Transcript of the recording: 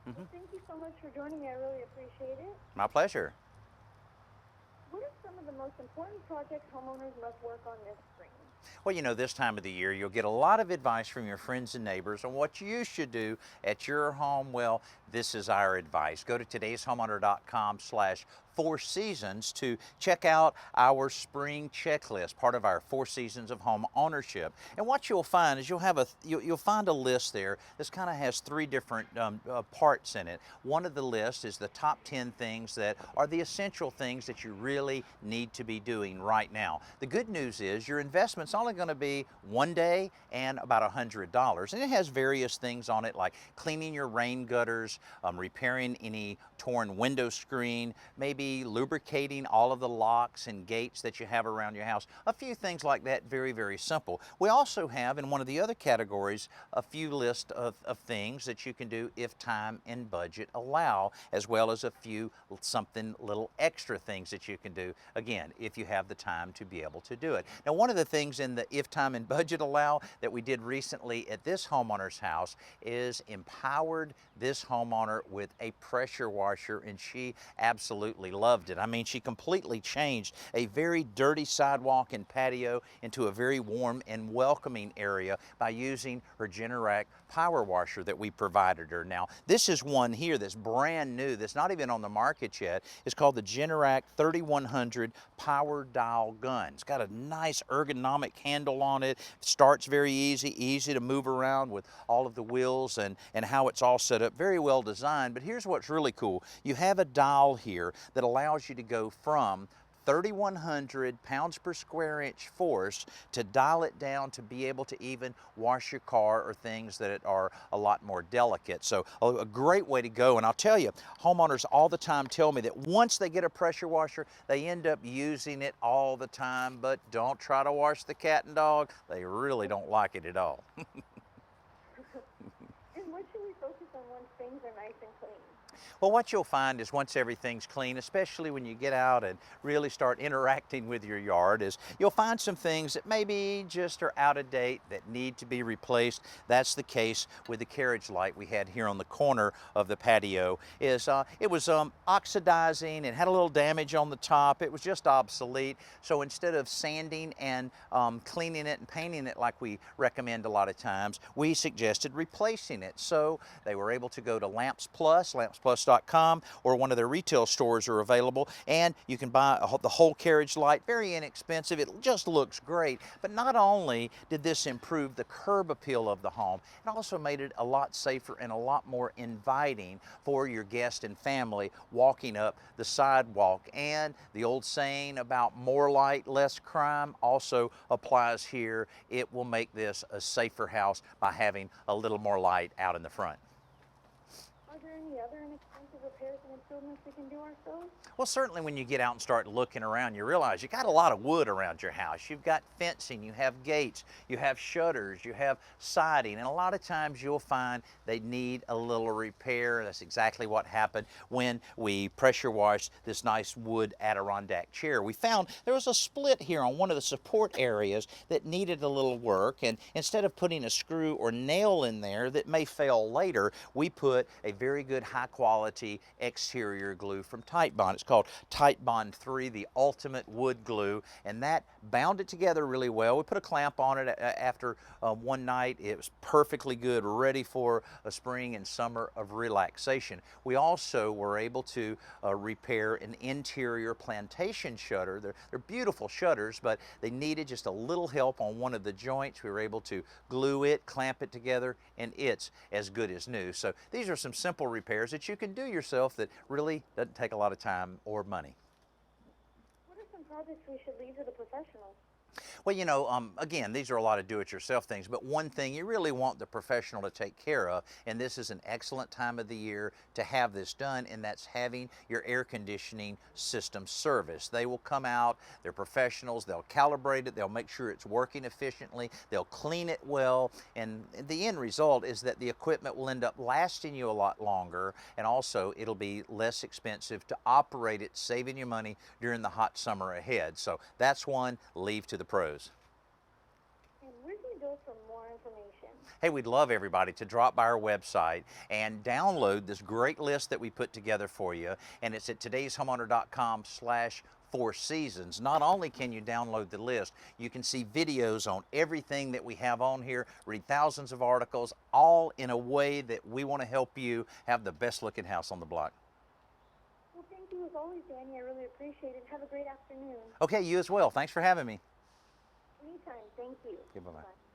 Well, Hmm. thank you so much for joining me. I really appreciate it. My pleasure. What are some of the most important projects homeowners must work on this spring? Well, this time of the year, you'll get a lot of advice from your friends and neighbors on what you should do at your home. Well, this is our advice. Go to todayshomeowner.com/Four Seasons to check out our spring checklist, part of our 4 seasons of home ownership. And what you'll find is you'll find a list there. This kind of has three different parts in it. One of the lists is the top 10 things that are the essential things that you really need to be doing right now. The good news is your investment's only going to be one day and about $100. And it has various things on it like cleaning your rain gutters, repairing any torn window screen, maybe lubricating all of the locks and gates that you have around your house. A few things like that, very, very simple. We also have in one of the other categories a few lists of things that you can do if time and budget allow, as well as a few something little extra things that you can do, again, if you have the time to be able to do it. Now, one of the things in the if time and budget allow that we did recently at this homeowner's house is empowered this homeowner with a pressure washer, and she absolutely loved it. I mean, she completely changed a very dirty sidewalk and patio into a very warm and welcoming area by using her Generac power washer that we provided her. Now, this is one here that's brand new, that's not even on the market yet. It's called the Generac 3100 Power Dial Gun. It's got a nice ergonomic handle on it. Starts very easy to move around with all of the wheels and how it's all set up. Very well designed. But here's what's really cool. You have a dial here that allows you to go from 3,100 pounds per square inch force to dial it down to be able to even wash your car or things that are a lot more delicate. So a great way to go. And I'll tell you, homeowners all the time tell me that once they get a pressure washer, they end up using it all the time, but don't try to wash the cat and dog. They really don't like it at all. And what should we focus on once things are nice and clean? Well, what you'll find is once everything's clean, especially when you get out and really start interacting with your yard, is you'll find some things that maybe just are out of date that need to be replaced. That's the case with the carriage light we had here on the corner of the patio. It was oxidizing and had a little damage on the top. It was just obsolete. So instead of sanding and cleaning it and painting it like we recommend a lot of times, we suggested replacing it. So they were able to go to Lamps Plus, lampsplus.com, or one of their retail stores are available, and you can buy the whole carriage light. Very inexpensive. It just looks great. But not only did this improve the curb appeal of the home, it also made it a lot safer and a lot more inviting for your guests and family walking up the sidewalk. And the old saying about more light, less crime also applies here. It will make this a safer house by having a little more light out in the front. Are there any other inexpensive repairs and improvements we can do ourselves? Well, certainly when you get out and start looking around, you realize you got a lot of wood around your house. You've got fencing, you have gates, you have shutters, you have siding, and a lot of times you'll find they need a little repair. That's exactly what happened when we pressure washed this nice wood Adirondack chair. We found there was a split here on one of the support areas that needed a little work, and instead of putting a screw or nail in there that may fail later, we put a very good high quality exterior glue from Titebond. It's called Titebond 3, the ultimate wood glue, and that bound it together really well. We put a clamp on it after one night. It was perfectly good, ready for a spring and summer of relaxation. We also were able to repair an interior plantation shutter. They're beautiful shutters, but they needed just a little help on one of the joints. We were able to glue it, clamp it together, and it's as good as new. So these are some simple repairs that you can do yourself that really doesn't take a lot of time or money. What are some projects we should leave to the professionals? Well, again, these are a lot of do-it-yourself things, but one thing you really want the professional to take care of, and this is an excellent time of the year to have this done, and that's having your air conditioning system serviced. They will come out, they're professionals, they'll calibrate it, they'll make sure it's working efficiently, they'll clean it well, and the end result is that the equipment will end up lasting you a lot longer, and also it'll be less expensive to operate it, saving you money during the hot summer ahead. So that's one, leave to the pros. And where can we go for more information? hey, we'd love everybody to drop by our website and download this great list that we put together for you. And it's at todayshomeowner.com/4 seasons. Not only can you download the list, you can see videos on everything that we have on here, read thousands of articles, all in a way that we want to help you have the best looking house on the block. Well, thank you as always, Danny. I really appreciate it. Have a great afternoon. Okay, you as well. Thanks for having me. Anytime. Thank you. Okay, bye-bye. Bye.